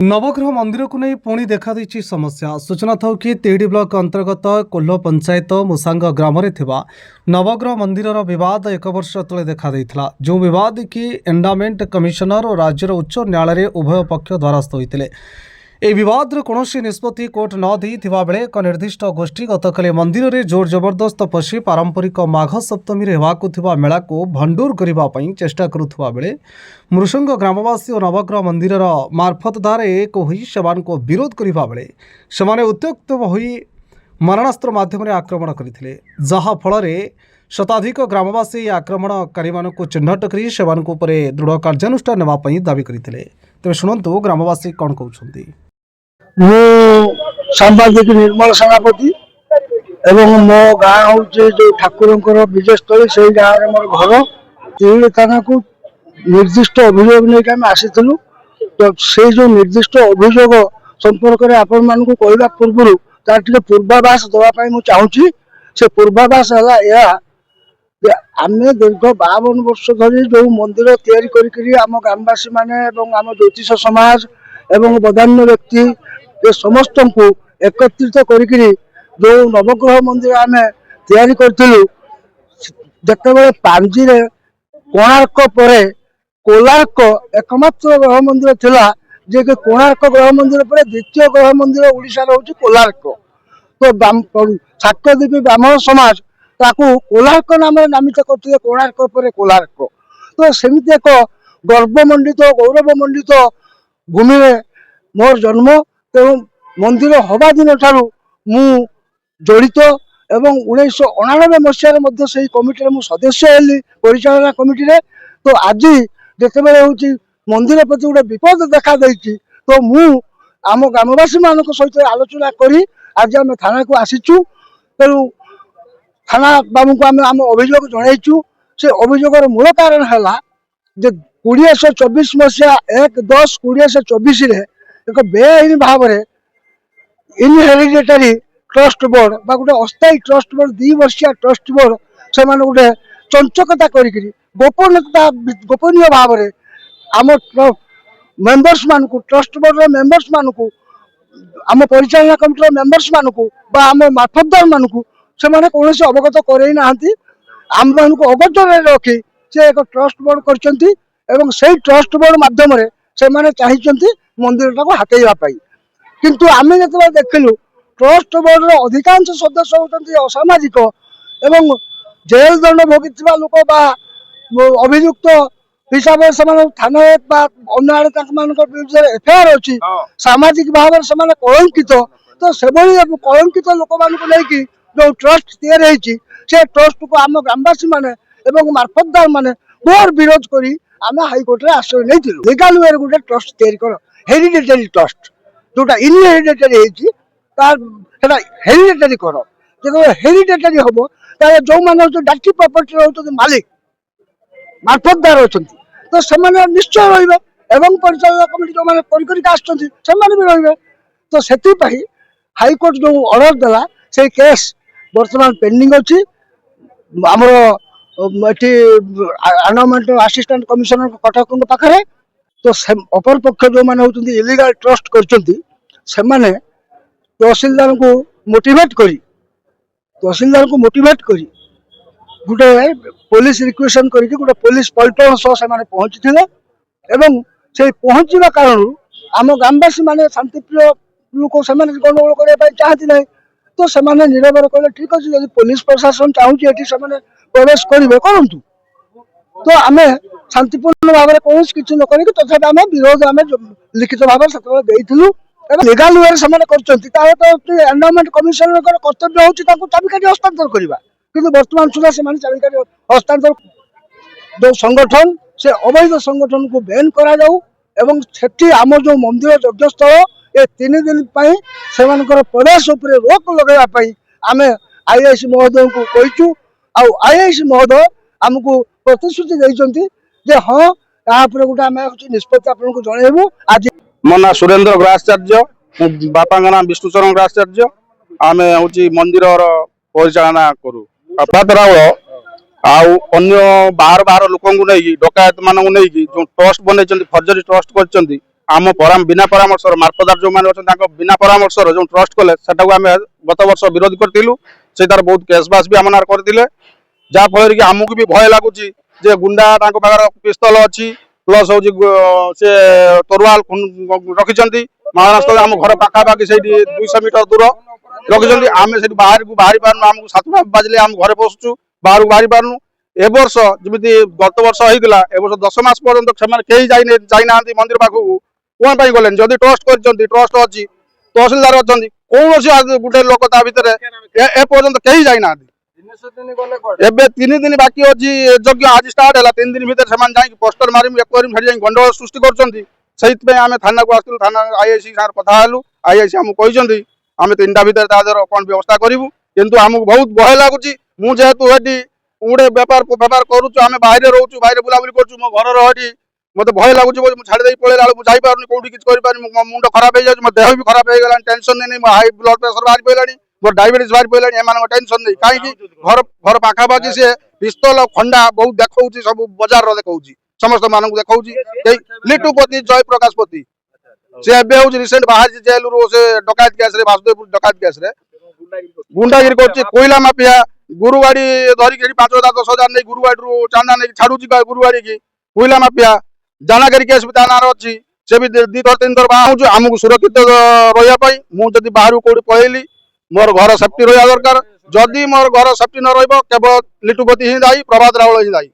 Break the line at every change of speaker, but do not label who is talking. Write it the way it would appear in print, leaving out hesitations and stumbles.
नवग्रह मंदिर को नहीं पुणी देखा समस्या सूचना था कि तेड़ी ब्लॉक अंतर्गत कोल्ह पंचायत मुसांग ग्राम नवग्रह मंदिर बद एक वर्ष तले देखा जो बद कि एंडामेंट कमिशनर और राज्यर उच्च न्यायालय उभय पक्ष द्वारस्थ होते बद कौन निष्पत्ति कोर्ट न देता बेले एक निर्दिष्ट गोष्ठी गतकाली मंदिर में जोर जबरदस्त पशि पारंपरिक माघ सप्तमी होगा मेला को भंडूर करने चेष्टा करुवा बेले मृषंग ग्रामवासी और नवग्रह मंदिर मार्फत द्वारा एक हो विरोध करने बेले से उत्त्यक्त हो मारणास्त्र माध्यम आक्रमण करते जहा फल शताधिक ग्रामवासी आक्रमणकारी को चिन्हट कर दृढ़ कार्यानुष्ठान नापी दावी करते तेज शुणु ग्रामवासी कौन कहते
सांबादिक निर्मल सेनापति एवं मो गाँ हूँ जो ठाकुर विजयस्थली से गाँव में मोर घर तिहिड़ी थाना को निर्दिष्ट अभियोग नहीं आम आसीलु तो से जो निर्दिष्ट अभियोग संपर्क में आपण मान कहवा पूर्व तार पूर्वाभास देवाई मुझे चाहूँगी से पूर्वाभास है आम दीर्घ 52 वर्ष धरी जो मंदिर तैयारी करम ग्रामवासी माने आम ज्योतिष समाज एवं बदान्य व्यक्ति ये समस्त को एकत्रित करी जो नवग्रह मंदिर आम तैयारी करूँ जिते पांजी कोणार्क पर कोणार्क एकमात्र ग्रह मंदिर थिला जे कि कोणार्क ग्रह मंदिर पर द्वितीय ग्रह मंदिर ओडिशा हूँ कोणार्क तो छात्रदेवी ब्राह्मण समाज ताकू कोणार्क नाम नामित करते कोणार्क पर कोणार्क तो सेमती एक गर्वमंडित गौरवमंडित भूमि में मोर जन्म तेणु मंदिर हवा दिन ठारू मु जड़ित एवं 1999 मसीह से कमिटी मु सदस्य हेली परिचालना कमिटी रे तो आज जिते हूँ मंदिर प्रति गोटे विपद देखा देती तो मु आम ग्रामवासी मान सहित आलोचना करी आज आम थाना को आसीचु तेणु थाना बाबू को आम अभियोग जनईचु से अभियोगर मूल कारण है 2024 मसीहा 1/10/2024 एक बेआईन भाव में इनहेरिडिटरी ट्रस्ट बोर्ड गोटे अस्थायी ट्रस्ट बोर्ड 2 वर्षिया ट्रस्ट बोर्ड से गोटे चंचकता गोपनीय भाव में आम मेंबर्स मान को ट्रस्ट बोर्ड मेंबर्स मान को आम परिचालना कमिटी मेंबर्स मान को आम मार्फतदार मान को से कौन से अवगत करई ना आम मान को अवगत रखी से एक ट्रस्ट बोर्ड कर ट्रस्ट बोर्ड मध्यम से चाहिए मंदिर टाक हाथेवाई किंतु आम जो देखिलु ट्रस्ट बोर्ड अधिकांश सदस्य होती असामाजिक एवं जेल दंड भोगी लोक अभियुक्त हिसाब से थाना अन्य विरुद्ध एफआईआर अच्छी सामाजिक भाव में कलंकित तो से कलंकित लोक मान लेकिन जो ट्रस्ट तैयारी से ट्रस्ट को आम ग्रामवासी माने एवं मार्फतदार माने घोर विरोध करी आम हाईकोर्ट में आश्रय नहीं लीगल वे गोटे ट्रस्ट तैयारी कर हेरिडेटरी ट्रस्ट जोटा इनहेरिडेटरी हेरिडेटरी कर जो हेरिडेटरी हम जो मैंने डाटी प्रॉपर्टी रोचे मालिक मार्फतदार अच्छा तो से निश्चय रे एवं परिचालना कमिटी जो मैंने भी रे तो से हाईकोर्ट जो ऑर्डर देला से केस वर्तमान पेंडिंग अच्छी आमर एनवायरमेंट असिस्टेंट कमिशनर कटक पाखे तो अपर पक्ष जो मैंने होती इलीगल ट्रस्ट कर तहसीलदार को मोटिवेट करी गोटे पुलिस रिक्वेशन करके गोटे पुलिस पलटन सह पहुंची एवं से पहुंचवा कारण आम ग्रामवासी माने शांतिप्रिय लोक से गंडगोल करने चाहती ना तो से निरवर कहले ठीक अच्छे जब पुलिस प्रशासन चाहूँगी प्रवेश करेंगे करूँ तो आम शांतिपूर्ण भाव में कौन किसी न कर तथा आम विरोध आम लिखित भाव से लीगल वे से एनवायरमेंट कमिशनर कर्तव्य हूँ चाबिकाठी हस्तांतर करवा कि बर्तमान सुधा से चाबिकाठी हस्तांतर जो संगठन से अवैध संगठन को बैन करा एवं से आम जो मंदिर यज्ञस्थल ये 3 दिन से प्रवेश उपर रोक लगेवाई आम आईआईसी महोदय को कहीचु आईआईसी महोदय आमको प्रतिश्रुति देते हाँ यहाँ गोटे आम निष्पत्ति आपको जनइबू आज
मो ना सुरेंद्र ग्राचार्य बापा नाम विष्णुचरण ग्राचार्य आम हूँ मंदिर परिचालना करूँ अन्य बाहर बाहर लोक नहीं डकायत मान नहीं जो ट्रस्ट बनई फर्जरी ट्रस्ट कर बिना परामर्श मार्फदार जो मैंने बिना परामर्श जो ट्रस्ट कले आम गत वर्ष विरोध करूँ से तार बहुत केसबास भी आम नार करते जहाँफल कि आमको भी भय लगुच जे गुंडा पाखे पिस्तल अच्छी प्लस हूँ से तोरवाल रखिंट महाराष्ट्र आम घर पाखापाखि से 200 मीटर दूर रखिंट आम से बाहर को बाहरी पार्नु आमको 7टा बाजिले आम घरे बसुचु बाहर को बाहरी पार्नु ए वर्ष जमी गत वर्ष होता ए वर्ष 10 मास पर्यटन कहीं जाना मंदिर पाखक कौन गले जदि ट्रस्ट कर ट्रस्ट अच्छी तहसिलदार अच्छा कौन गोटे लोक ता भितर एपर्यंत कहीं जाना एबे 3 दिन बाकी अच्छी यज्ञ आज स्टार्ट है 3 दिन भितर से पोस्टर मारी गंडगोल सृष्टि कर आम थाना को आसलु थाना आईआईसी सार कथा आईआईसी आमको कहते आम 3टा भितर तादर कौन व्यवस्था करूँ किंतु आमको बहुत भय लगुच मुझे गोटे बेपार करुचु आम बाहर रोचु बाहर बुलाबुली करूँ मो घर मत भय लगुच छाड़ी पड़ेगा मुझे जापार कौटी किसी मो मुंड खराब हो जाए मो देह भी खराब हो गला टेंशन नहीं मो हाई ब्लड प्रेसर बाहर पड़ा मोर डायबिटीज बाहर पड़ा एम टेंशन नहीं कहीं घर घर पाखापाखि से पिस्तल खंडा बहुत देखा सब बजार देखा समस्त मानक देखा लिटुपति जय प्रकाश पति से हूँ रिसेंट बाहर जेल रू से डकायत केस वासुदेवपुर डकायत केस गुंडागिरी कर कोईला माफिया गुरुगाड़ी धरिक 5,000-10,000 नहीं गुरुगाड़ी रू चांदा नहीं छाड़ू गुरुगाड़ी की कोईला माफिया जानागिरी केस भी तार अच्छी से भी 2 थर 3 थर बाहर आमको सुरक्षित रही मुझे बाहर कौटी पलैली मोर घर सेफ्टी रहा दरकार जदि मोर घर सेफ्टी न रही केवल लिटुपति ही दायी प्रभात राउल ही दायी।